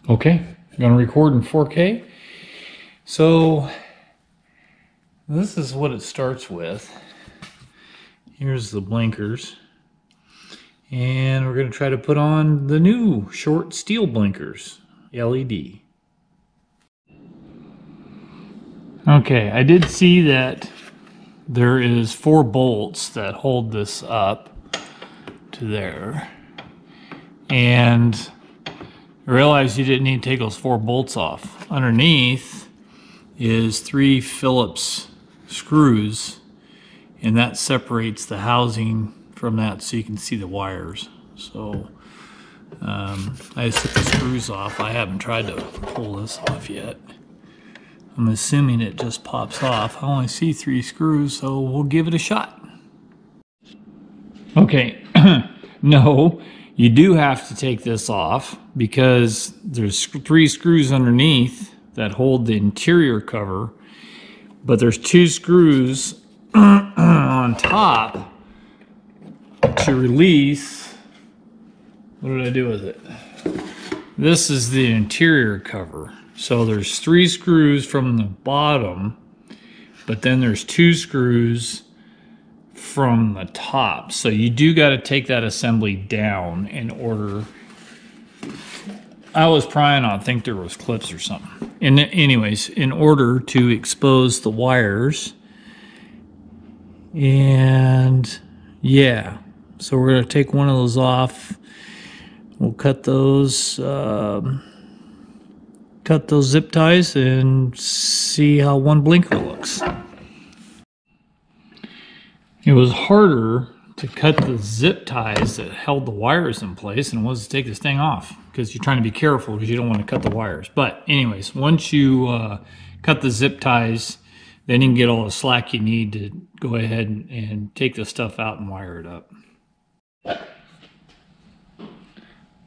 Okay, I'm gonna record in 4K. So this is what it starts with. Here's the blinkers. And we're gonna try to put on the new short steel blinkers, LED. Okay, I did see that there is 4 bolts that hold this up to there. And I realized you didn't need to take those 4 bolts off. Underneath is 3 Phillips screws, and that separates the housing from that so you can see the wires. So I just took the screws off. I haven't tried to pull this off yet. I'm assuming it just pops off. I only see 3 screws, so we'll give it a shot. Okay, no. You do have to take this off because there's 3 screws underneath that hold the interior cover, but there's 2 screws on top to release. What did I do with it? This is the interior cover. So there's 3 screws from the bottom, but then there's 2 screws from the top. So you do got to take that assembly down in order. I was prying on, I think there was clips or something. And anyways, in order to expose the wires. And yeah, so we're going to take one of those off. We'll cut those zip ties and see how one blinker looks. It was harder to cut the zip ties that held the wires in place than it was to take this thing off, because you're trying to be careful because you don't want to cut the wires. But anyways, once you cut the zip ties, then you can get all the slack you need to go ahead and take the stuff out and wire it up.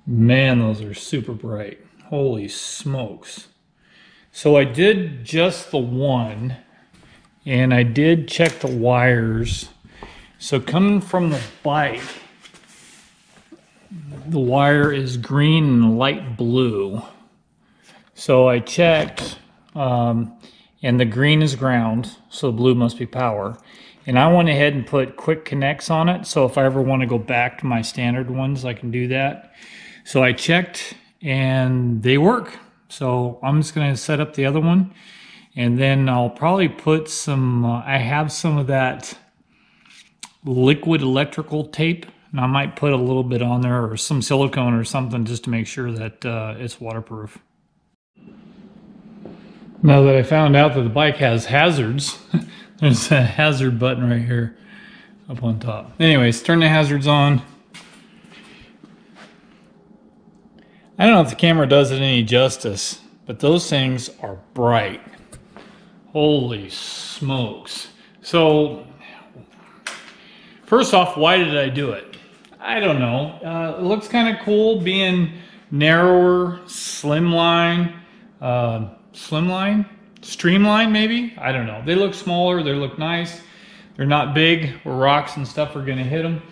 Man, those are super bright. Holy smokes. So I did just the one, and I did check the wires. So coming from the bike, the wire is green and light blue. So I checked, and the green is ground, so blue must be power. And I went ahead and put quick connects on it, so if I ever want to go back to my standard ones, I can do that. So I checked, and they work. So I'm just going to set up the other one, and then I'll probably put some, I have some of that liquid electrical tape, and I might put a little bit on there or some silicone or something just to make sure that it's waterproof. Now that I found out that the bike has hazards, there's a hazard button right here up on top. Anyways, turn the hazards on. I don't know if the camera does it any justice, but those things are bright. Holy smokes. So, first off, why did I do it? I don't know. It looks kind of cool being narrower, streamline maybe? I don't know. They look smaller, they look nice. They're not big where rocks and stuff are gonna hit them.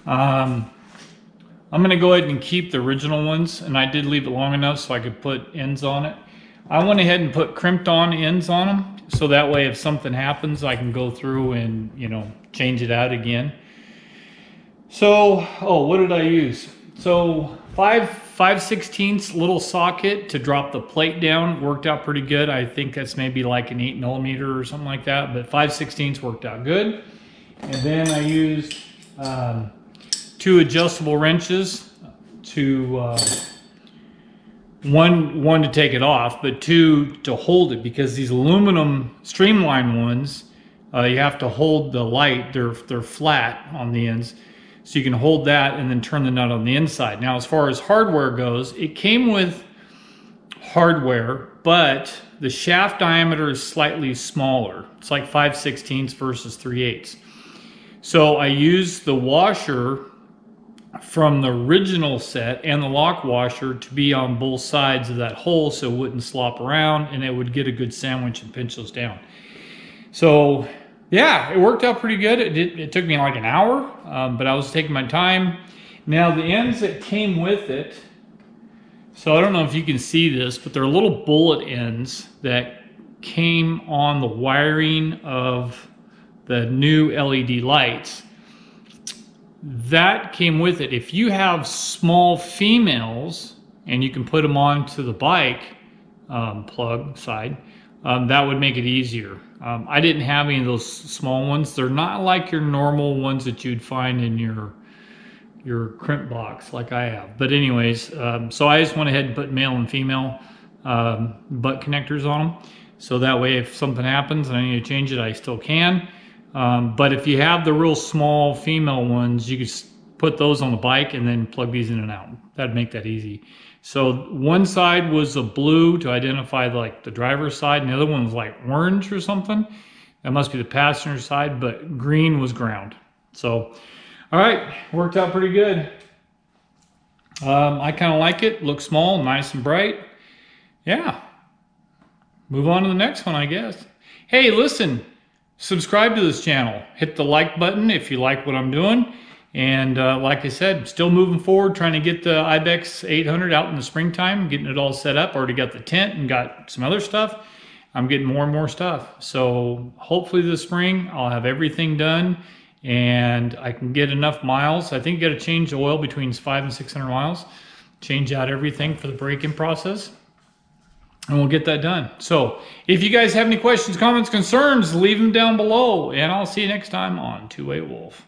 I'm gonna go ahead and keep the original ones, and I did leave it long enough so I could put ends on it. I went ahead and put crimped on ends on them, so that way if something happens, I can go through and, you know, change it out again. So, oh, what did I use? So 5/16 little socket to drop the plate down worked out pretty good. I think that's maybe like an 8mm or something like that, but 5/16 worked out good. And then I used 2 adjustable wrenches to one to take it off, but 2 to hold it, because these aluminum streamline ones, you have to hold the light. They're flat on the ends, so you can hold that and then turn the nut on the inside. Now, as far as hardware goes, it came with hardware, but the shaft diameter is slightly smaller. It's like 5/16 versus 3/8. So I used the washer from the original set and the lock washer to be on both sides of that hole so it wouldn't slop around and it would get a good sandwich and pinch those down. So yeah, it worked out pretty good. It took me like an hour, but I was taking my time. Now the ends that came with it, So I don't know if you can see this, but there are little bullet ends that came on the wiring of the new LED lights. That came with it. If you have small females and you can put them onto the bike plug side, that would make it easier. I didn't have any of those small ones. They're not like your normal ones that you'd find in your crimp box like I have. But anyways, so I just went ahead and put male and female butt connectors on them. So that way if something happens and I need to change it, I still can. But if you have the real small female ones, you can put those on the bike and then plug these in and out. That'd make that easy. So one side was a blue to identify like the driver's side, and the other one was like orange or something. That must be the passenger side, but green was ground. So, all right, worked out pretty good. I kind of like it. Looks small, nice and bright. Yeah. Move on to the next one, I guess. Hey, listen, subscribe to this channel. Hit the like button if you like what I'm doing. And like I said, still moving forward, trying to get the Ibex 800 out in the springtime, getting it all set up. Already got the tent and got some other stuff. I'm getting more and more stuff. So hopefully this spring I'll have everything done and I can get enough miles. I think you got to change the oil between 500 and 600 miles. Change out everything for the break-in process. And we'll get that done. So if you guys have any questions, comments, concerns, leave them down below. And I'll see you next time on Two-Way Wolf.